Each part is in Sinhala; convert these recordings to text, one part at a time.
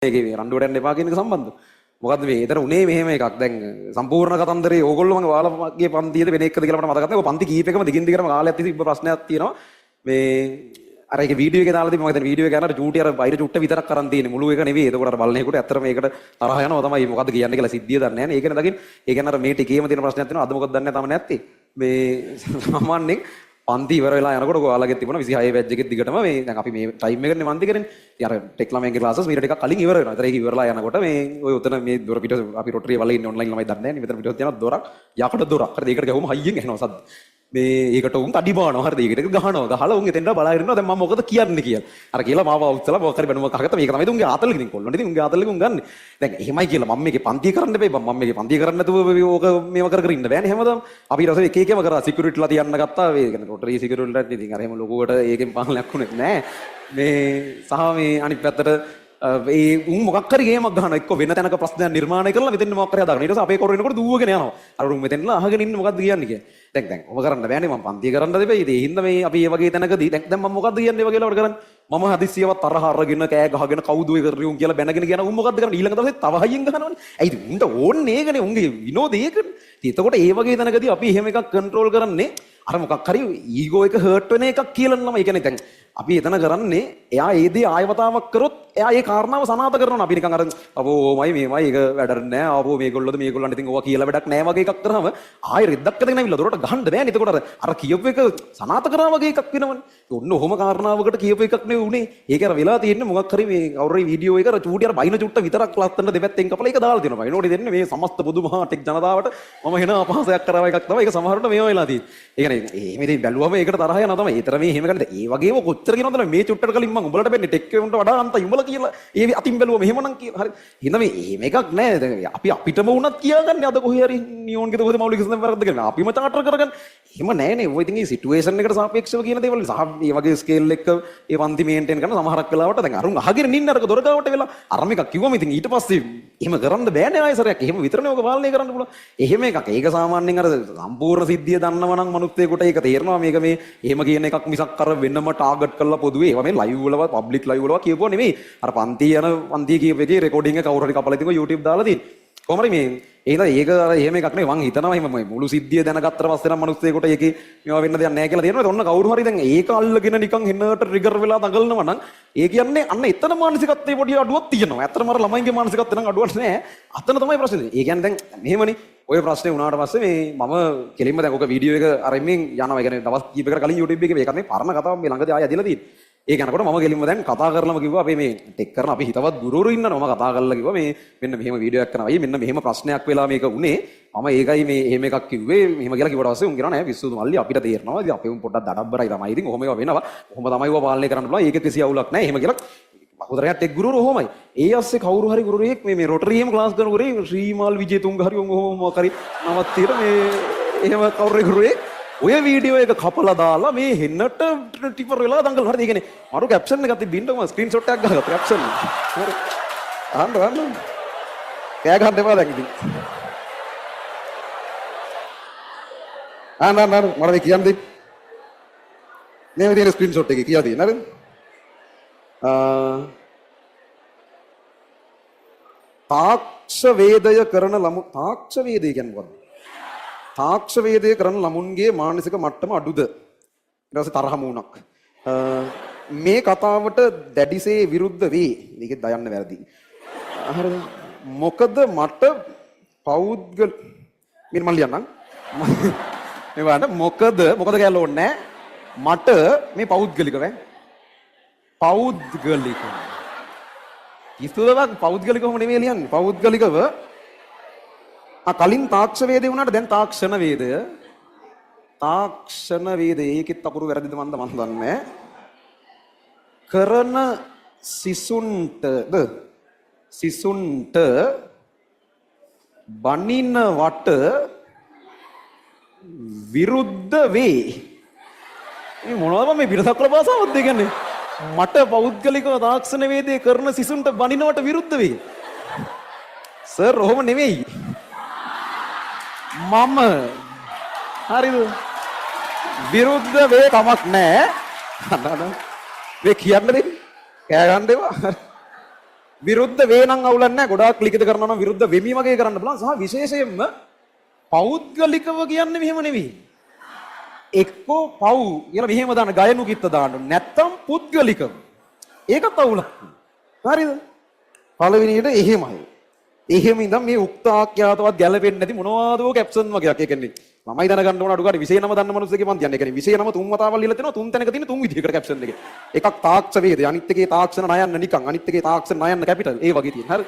මේකේ රණ්ඩුවට යන්න එපා කියන එක සම්බන්ධව. මොකද්ද මේ? ඒතර උනේ මෙහෙම එකක්. දැන් සම්පූර්ණ කතන්දරේ ඕගොල්ලෝ මගේ ඔයාලගේ පන්තියේද වෙන එකද කියලා මට මතක නැහැ. ඔය පන්ති කීපෙකම දිගින් දිගටම කාලයක් තිස්සේ ප්‍රශ්නයක් තියෙනවා. මේ අර ඒක වීඩියෝ එකේ දාලා තිබ්බ මම හිතන්නේ වීඩියෝ එක යනකොට චූටි අර වෛර චුට්ට විතරක් කරන් තියෙන්නේ. මුළු එක නෙවෙයි. එතකොට අර බලන්නේකට ඇත්තට මේකට තරහ යනවා තමයි. මොකද්ද කියන්නේ කියලා සිද්ධිය දන්නේ නැහැ නේ. ඒකනේ දකින්න. ඒ කියන්නේ අර මේ ටිකේම තියෙන ප්‍රශ්නයක් තියෙනවා. අද මොකද දන්නේ නැහැ තාම නැත්තේ. මේ සාමාන්‍යයෙන් පන්ති ඉවර වෙලා යනකොට ඔයාලගෙත් තිබුණා 26 බැච් එකෙත් දිගටම මේ දැන් අපි මේ ටයිම් එකනේ මන්ති කරන්නේ. ඉතින් අර ටෙක් ළමයින්ගේ ක්ලාසස් මීට ටිකක් කලින් ඉවර වෙනවා. ඒතර ඒක ඉවරලා යනකොට මේ ඔය උතන මේ දොර පිට අපි රොටරිය වල ඉන්නේ ඔන්ලයින් ළමයි දන්නේ නැහැ නේ. මෙතන පිටවත් තියෙනවා දොරක් යකඩ දොරක්. හරිද? ඒකට ගහුවම හයියෙන් එනවා සද්ද. මේ ඒකට උන් අඩි බානවා. හරිද? ඒකට ගහනවා. ගහලා උන් එතෙන්ට බලාගෙන ඉන්නවා. දැන් මම මොකද කියන්නේ කියලා. අර කියලා මාව අවුස්සලා මොකක් හරි බැනුමක් අහගත්තා. මේක තමයි උන්ගේ ආතල් ඉතින් කොල්ලන්ට ඉතින් උන්ගේ ආතල් එක උන් ගන්න. දැන් එහෙමයි කියලා මම මේකේ පන්තිය කරන්න බෑ. මම මේකේ පන්තිය කරන්න නැතුව ඕක මේව කර කර ඉන්න බෑනේ හැමදාම. අපි ඊට පස්සේ එක එකම කරා සිකියුරිටිලා තියන්න ගත්තා. ඒ කියන්නේ රොටරි සිකියුරිටිලාත් ඉතින් අර එහෙම ලොකුවට ඒකෙන් පාලනයක් වුණේ නෑ. මේ සහ මේ අනිත් පැත්තට ඒ උන් මොකක් හරි ගේමක් ගහනවා. එක්ක වෙන තැනක ප්‍රශ්නයක් නිර්මාණය කරලා මෙතෙන් මොකක් හරි හදාගන්න. ඊට පස්සේ අපේ කෝර වෙනකොට දුවගෙන යනවා. අර උන් මෙතෙන්ලා අහගෙන ඉන්න මොකද්ද කියන්නේ කියලා. දැන් ඔබ කරන්න බෑනේ මම පන්තිය කරන්න දෙපෙයි. ඒ හින්දා මේ අපි මේ වගේ තැනකදී දැන් මම මොකද්ද කියන්නේ වගේ ලාවට කරන්නේ. මම හදිස්සියව තරහ අරගෙන කෑ ගහගෙන කවුද ඔය කරේ උන් කියලා බැනගෙන කියන උන් මොකද්ද කරන්නේ. ඊළඟ දවසේ තව හයියෙන් ගහනවනේ. ඇයිද උන්ට ඕන්නේ ඒකනේ උන්ගේ විනෝදේ ඒකනේ. ඉතින් එතකොට ඒ වගේ තැනකදී අපි එහෙම එකක් කන්ට්‍රෝල් කරන්නේ අර මොකක් හරි ඊගෝ එක හර්ට් වෙන එකක් කියලා නම. ඒ කියන්නේ දැන් අපි එතන කරන්නේ එයා ඒ දේ ආයවතාවක් කරොත් එයා ඒ කාරණාව සනාථ කරනවා. අපි නිකන් අර අපෝමයි මේමයි ඒක වැඩක් නෑ. ආපෝ මේගොල්ලෝද මේගොල්ලන්ට ඉතින් ඕවා කියලා වැඩක් නෑ වගේ එකක් කරාම ආයෙ රෙද්දක් අතගෙන ඇවිල්ලා දොරට ගහන්න බෑනේ. එතකොට අර කියපු එක සනාථ කරා වගේ එකක් වෙනවනේ. ඔන්න ඔහොම කාරණාවකට කියපු එකක් නෙවෙයි උනේ. ඒක අර වෙලා තියෙන්නේ මොකක් හරි මේ කවුරුරි වීඩියෝ එක අර චූටි අර බයින චුට්ට විතරක් ලස්සනට දෙපැත්තෙන් කපලා ඒක දාලා දෙනවා. ඒනෝටි දෙන්නේ මේ සමස්ත පොදු මහා ටෙක් ජනතාවට මම වෙන අපහාසයක් කරා එකක් තමයි. ඒක සමහරවිට මේවා වෙලා තියෙන්නේ. ඒ කියන්නේ එහෙම ඉතින් බැලුවම ඒකට තරහ යනවා තමයි. ඒතර මේ එහෙම කරන්නේ. ඒ වගේම කොච්චර කියනවද මේ චුට්ටට කලින් මම උඹලට වෙන්නේ ටෙක් එකේ උන්ට වඩා අන්තයි උඹලා කියලා. ඒ අතින් බැලුවම එහෙමනම් කියලා. හරි. හින්දා මේ එහෙම එකක් නෑ. දැන් අපි අපිටම වුණත් කියාගන්නේ අද කොහේ හරි නියෝන් ගෙද කොහේ මෞලික සිස්ටම් වරද්ද කියලා. අපිම චාටර් කරගන්න. එහෙම නෑනේ. ඔය ඉතින් මේ සිටුේෂන් එකට සාපේක්ෂව කියන දේවල් සහ මේ වගේ ස්කේල් එක ඒ පන්ති මේන්ටේන් කරන සමහරක් වෙලාවට දැන් අරුන් අහගෙන ඉන්න අරක දොර ගාවට වෙලා අරම එකක් කිව්වම ඉතින් ඊට පස්සේ එහෙම කරන්න බෑනේ ආයෙසරයක්. එහෙම විතරනේ ඔක පාලනය කරන්න පුළුවන්. එහෙම එකක්. ඒක සාමාන්‍යයෙන් අර සම්පූර්ණ සිද්ධිය දන්නව නම් මනුස්සයෙකුට ඒක තේරෙනවා මේක මේ එහෙම කියන එකක් මිසක් අර වෙනම ටාගට් කරලා පොදුවේ ඒවා මේ ලයිව් වලවත් පබ්ලික් ලයිව් වලවත් කියපුවා නෙමෙයි. අර පන්ති කියප එකේ රෙකෝඩින් එක කවුරු හරි කපලා ඉතින් YouTube දාලා තියෙන්නේ. කොහොමද මේ එහෙනම් ඒක අර එහෙම එකක් නෙවෙයි. මං හිතනවා එහෙම මුළු සිද්ධිය දැනගත්තට පස්සේ නම් මනුස්සයෙකුට ඒකේ මේවා වෙන්න දෙයක් නැහැ කියලා තේරෙනවා. ඔන්න කවුරු හරි දැන් ඒක අල්ලගෙන නිකන් හෙන්නට ට්‍රිගර් වෙලා දඟලනවා නම් ඒ කියන්නේ අන්න එතන මානසිකත්වයේ පොඩි අඩුවක් තියෙනවා. ඇත්තටම අර ළමයින්ගේ මානසිකත්වය නම් අඩුවක් නැහැ. අතන තමයි ප්‍රශ්නේ. ඒ කියන්නේ දැන් මෙහෙමනේ ඔය ප්‍රශ්නේ වුණාට පස්සේ මේ මම කෙලින්ම දැන් ඔක වීඩියෝ එක අරමින් යනවා. ඒ කියන්නේ දවස් කීපයකට කලින් YouTube එකේ මේකත් මේ පරණ කතාවක් මේ ළඟදී ආයෙ ඇදලා තියෙන්නේ. ඒක යනකොට මම ගෙලින්ම දැන් කතා කරලම කිව්වා අපි මේ ටෙක් කරන අපි හිතවත් ගුරුවරු ඉන්නවා. මම කතා කරලා කිව්වා මේ මෙන්න මෙහෙම වීඩියෝ එකක් කරනවා. මෙන්න මෙහෙම ප්‍රශ්නයක් වෙලා මේක උනේ. මම ඒකයි මේ එහෙම එකක් කිව්වේ. මෙහෙම කියලා කිව්වට පස්සේ උන් කියනවා නෑ පිස්සුදු මල්ලි අපිට තේරෙනවා. ඉතින් අපේ උන් පොඩ්ඩක් දඩබ්බරයි තමයි. ඉතින් ඔහොම ඒවා වෙනවා. කොහොම තමයි ඒවා පාලනය කරන්න පුළුවන්. ඒක කිසි අවුලක් නෑ. එහෙම කියලා උදරයක් ටෙක් ගුරුවරු ඔහොමයි. ඒ අස්සේ කවුරු හරි ගුරුවරයෙක් මේ රොටරියේම ක්ලාස් කරන ගුරුවරයෙක් ශ්‍රීමාල් විජේතුංග හරි ඔහොම හරි නමක් තියලා මේ එහෙම කවුරු හරි ගුරුවරයෙක් ඔය වීඩියෝ එක කපලා දාලා මේ හෙන්නට ටිපර් වෙලා දඟල හරිද? ඒ කියන්නේ මරු කැප්ෂන් එකක් තිබ්බින්ද මම ස්ක්‍රීන්ෂොට් එකක් ගහගත්තා කැප්ෂන්. හරි. අහන්න. කෑ ගහන්න එපා දැන් ඉතින්. මට මේ කියන්න දෙන්න. මේ තියෙන ස්ක්‍රීන්ෂොට් එකේ කියලා තියෙන හරිද? තාක්ෂ වේදය කරන ළමු තාක්ෂ වේදය කියන්නේ මොකක්ද? තාක්ෂ වේදය කරන ළමුන්ගේ මානසික මට්ටම අඩුද? ඊට පස්සේ තරහ මූණක්. මේ කතාවට දැඩිසේ විරුද්ධ වේ. මේකෙත් දයන්න වැරදි. හරිද? මොකද මට පෞද්ගල මම ලියන්නම්. මේ වань මොකද කියලා ඕනේ නැහැ. මට මේ පෞද්ගලිකව පෞද්ගලිකව ඉස්සුවවක් පෞද්ගලිකවම නෙමෙයි ලියන්නේ. පෞද්ගලිකව කලින් තාක්ෂ වේදේ වුණාට දැන් තාක්ෂණ වේදය. තාක්ෂණ වේදේ ඒකෙත් අකුරු වැරදිද මන්ද මන් දන්නේ. කරන සිසුන්ට බනිනවට විරුද්ධ වේ. මේ මොනවද මේ පිටසක්වල භාෂාවක්ද කියන්නේ? මට පෞද්ගලිකව තාක්ෂණ වේදේ කරන සිසුන්ට බනිනවට විරුද්ධ වේ. සර් ඔහොම නෙවෙයි. මම හරිද? විරුද්ධ වේ කමක් නැහැ. මේ කියන්න දෙන්න. කෑ ගන්න ඒවා. විරුද්ධ වේ නම් අවුලක් නැහැ. ගොඩාක් ලිඛිත කරනවා නම් විරුද්ධ වෙමි වගේ කරන්න බලන්න. සහ විශේෂයෙන්ම පෞද්ගලිකව කියන්නේ මෙහෙම නෙවෙයි. එක්කෝ පව් කියලා මෙහෙම දාන්න ගයනු කිත්ත දාන්න. නැත්තම් පුද්ගලිකව. ඒකත් අවුලක්. හරිද? පළවෙනියට එහෙමයි. එහෙම ඉඳන් මේ උක්ත ආඛ්‍යාතවත් ගැලපෙන්නේ නැති මොනවාදෝ කැප්ෂන් වගේක්. ඒ කියන්නේ මමයි දැනගන්න ඕන අඩු ගානේ විශේෂ නම දන්න මිනිස්සුගේ මන් කියන්නේ. ඒ කියන්නේ විශේෂ නම තුන් වතාවල් ලියලා තියෙනවා. තුන් තැනක තියෙන තුන් විදිහකට කැප්ෂන් එකේ. එකක් තාක්ෂ වේද, අනිත් එකේ තාක්ෂණ නයන්න නිකන්, අනිත් එකේ තාක්ෂණ නයන්න කැපිටල්. ඒ වගේ තියෙන. හරි.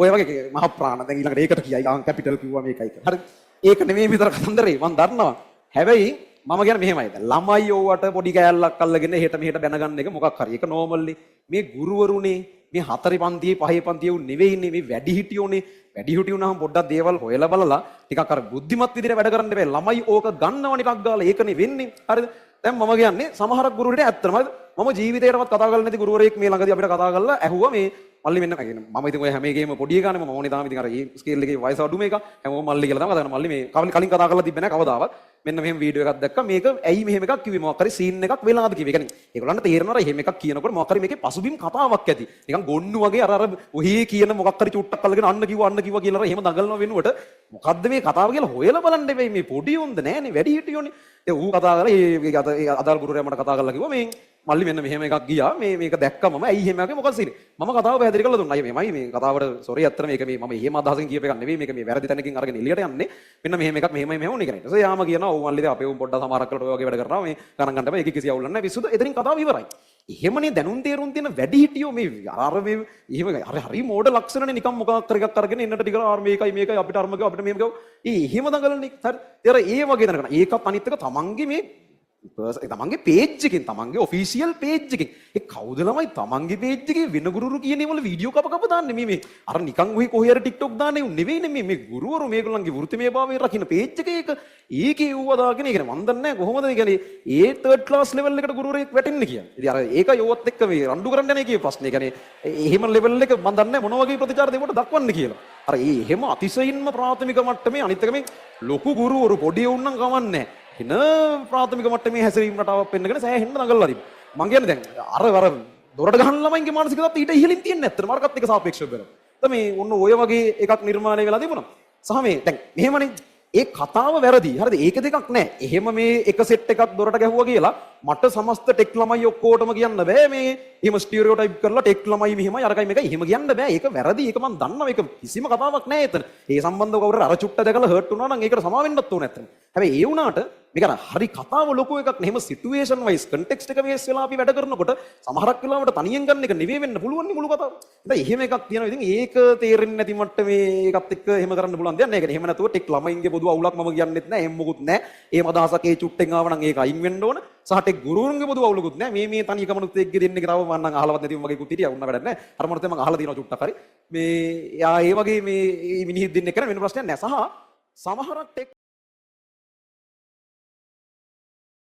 ඔය වගේ මහ ප්‍රාණ දැන් ඊළඟට ඒකට කියයි ආන් කැපිටල් කිව්වා මේකයි. හරි. ඒක නෙමෙයි විතර කතන්දරේ මන් දන්නවා. හැබැයි මම කියන්නේ මෙහෙමයි. දැන් ළමයි ඕවට පොඩි කෑල්ලක් අල්ලගෙන එහෙට මෙහෙට බැනගන්න එක මොකක් හරි. ඒක නෝමල්නේ. මේ ගුරුවරුනේ මේ හතරේ පන්තියේ පහේ පන්තියේ උන් නෙවෙයිනේ මේ වැඩිහිටියෝනේ. වැඩිහිටි වුණාම පොඩ්ඩක් දේවල් හොයලා බලලා ටිකක් අර බුද්ධිමත් විදිහට වැඩ කරන්න බෑ. ළමයි ඕක ගන්නව නිකක් ගාලා ඒකනේ වෙන්නේ. හරිද? දැන් මම කියන්නේ සමහරක් ගුරුවරුන්ට ඇත්තටම මම ජීවිතේටවත් කතා කරලා නැති ගුරුවරයෙක් මේ ළඟදී අපිට කතා කරලා ඇහුවා මේ මල්ලි මෙන්න මම ඉතින් ඔය හැම එකේම පොඩි එකානේ මම ඕනේ තාම ඉතින් අර ඒ ස්කේල් එකේ වයස අඩුම එක හැමෝම මල්ලි කියලා තමයි කතා කරන්නේ. මල්ලි මේ කලින් කතා කරලා තිබ්බේ නැහැ කවදාවත්. මෙන්න මෙහෙම වීඩියෝ එකක් දැක්කා. මේක ඇයි මෙහෙම එකක් කිව්වේ? මොකක් හරි සීන් එකක් වෙලාද කිව්වේ. ඒ කියන්නේ ඒගොල්ලන්ට තේරෙනවා එහෙම එකක් කියනකොට මොකක් හරි මේකේ පසුබිම් කතාවක් ඇති. නිකන් ගොන්නු වගේ අර ඔහි කියන මොකක් හරි චුට්ටක් අල්ලගෙන අන්න කිව්වා කියලා එහෙම දඟලන වෙනුවට මොකද්ද මේ කතාව කියලා හොයලා බලන්න එපේ. මේ පොඩි උන්ද නෑනේ වැඩි හිටියෝනේ. ඒ ඌ කතා කරලා ඒ අදාළ ගුරුවරයා මට කතා කරලා කිව්වා මේ මල්ලි මෙන්න මෙහෙම එකක් ගියා. මේක දැක්කම මම ඇයි එහෙම එකේ මොකද සීනේ. මම කතාව පැහැදිලි කරලා දුන්නා. අයියෝ මෙමයි මේ කතාවට සෝරි අත්තර මේක මේ මම එහෙම අදහසකින් කියප එකක් නෙවෙයි. මේක මේ වැරදි තැනකින් අරගෙන එළියට යන්නේ. මෙන්න මෙහෙම එකක් මෙහෙමයි උනේ කරන්නේ. ඊට පස්සේ යාම කියනවා ඔව් මල්ලි අපේ උන් පොඩ්ඩක් සමහරක් කරලා ඔය වගේ වැඩ කරනවා. මේ ගණන් ගන්න බෑ. ඒක කිසි අවුලක් නැහැ. විසුදු එතනින් කතාව ඉවරයි. එහෙමනේ දැනුම් තේරුම් තියෙන වැඩි හිටියෝ මේ අර මේ එහෙම හරි මෝඩ ලක්ෂණනේ නිකන් මොකක් කර එකක් අරගෙන එන්නට ටික ආර මේකයි අපිට අරම ගාව අපිට මෙහෙම ගාව. එහෙම දඟලන්නේ. හරි. ඒ වගේ දැනගන්න. ඒකත් අනිත් එක තමන්ගේ මේ තමන්ගේ පේජ් එකෙන් තමන්ගේ ඔෆිෂියල් පේජ් එකෙන් ඒ කවුද ළමයි තමන්ගේ පේජ් එකේ වෙන ගුරුවරු කියන්නේ වල වීඩියෝ කප දාන්නේ මේ අර නිකන් ඔහි කොහේ හරි TikTok දාන්නේ නෙවෙයිනේ මේ ගුරුවරු මේගොල්ලන්ගේ වෘත්තිමය භාවයෙන් රකින්න පේජ් එකේ ඒකේ ඌව දාගෙන ඒ කියන්නේ මන් දන්නේ නැහැ කොහොමද ඒ කියන්නේ ඒ තර්ඩ් ක්ලාස් ලෙවල් එකට ගුරුවරයෙක් වැටෙන්නේ කියන්නේ. ඉතින් අර ඒක යෝවත් එක්ක මේ රණ්ඩු කරන්න යන එකේ ප්‍රශ්නේ. ඒ කියන්නේ එහෙම ලෙවල් එක මන් දන්නේ නැහැ මොන වගේ ප්‍රතිචාර දෙවට දක්වන්න කියලා. අර එහෙම අතිශයින්ම ප්‍රාථමික මට්ටමේ අනිත් එක මේ ලොකු ගුරුවරු පොඩි උන් නම් කවන්නේ එන ප්‍රාථමික මට්ටමේ හැසිරීම රටාවක් පෙන්නගෙන සෑහෙන්න දඟලලා තිබ්බා. මං කියන්නේ දැන් අර දොරට ගහන ළමයින්ගේ මානසික තත්ත්වය ඊට ඉහළින් තියෙන්නේ නැත්තර මාර්ගත් එක්ක සාපේක්ෂව බලනවා. මේ ඔන්න ඔය වගේ එකක් නිර්මාණය වෙලා තිබුණා. සහ මේ දැන් මෙහෙමනේ ඒ කතාව වැරදි. හරිද? ඒක දෙකක් නෑ. එහෙම මේ එක සෙට් එකක් දොරට ගැහුවා කියලා මට සමස්ත ටෙක් ළමයි ඔක්කොටම කියන්න බෑ මේ එහෙම ස්ටිරියෝටයිප් කරලා ටෙක් ළමයි මෙහෙමයි අරකයි මේකයි එහෙම කියන්න බෑ. ඒක වැරදි. ඒක මම දන්නවා. ඒක කිසිම කතාවක් නෑ එතන. ඒ සම්බන්ධව කවුරු අර චුට්ට දැකලා හර්ට් වුණා නම් ඒකට සමා වෙන්නත් ඕනේ නැත්තම්. හැබැයි ඒ වුණාට මේක හරි කතාව ලොකු එකක් නේ. එහෙම සිටුේෂන් වයිස් කන්ටෙක්ස්ට් එක බේස් වෙලා අපි වැඩ කරනකොට සමහරක් වෙලාවට තනියෙන් ගන්න එක නෙවෙයි වෙන්න පුළුවන් නේ මුළු කතාව. දැන් එහෙම එකක් තියෙනවා. ඉතින් ඒක තේරෙන්නේ නැති මට්ටමේ ඒකත් එක්ක එහෙම කරන්න පුළුවන් දෙයක් නෑ. ඒක එහෙම නැතුව ටෙක් ළමයින්ගේ පොදු අවුලක් මම කියන්නෙත් නෑ. එහෙම මොකුත් නෑ. එහෙම අදහසක් ඒ චුට්ටෙන් ආව නම් ඒක අයින් වෙන්න ඕන. සහ ටෙක් ගුරුවරුන්ගේ පොදු අවුලකුත් නෑ. මේ තනි එකමනුත් එක්ක දෙන්නේ තව මම නම් අහලවත් නැතිව වගේ කුත් හිටියා. උන්න වැඩක් නෑ. අර මොනතේ මම අහලා තියෙනවා චුට්ටක් හරි. මේ යා ඒ වගේ මේ මිනිහෙක් දෙන්නේ කරන වෙන ප්‍රශ්නයක් නෑ. සහ සමහරක් ටෙක්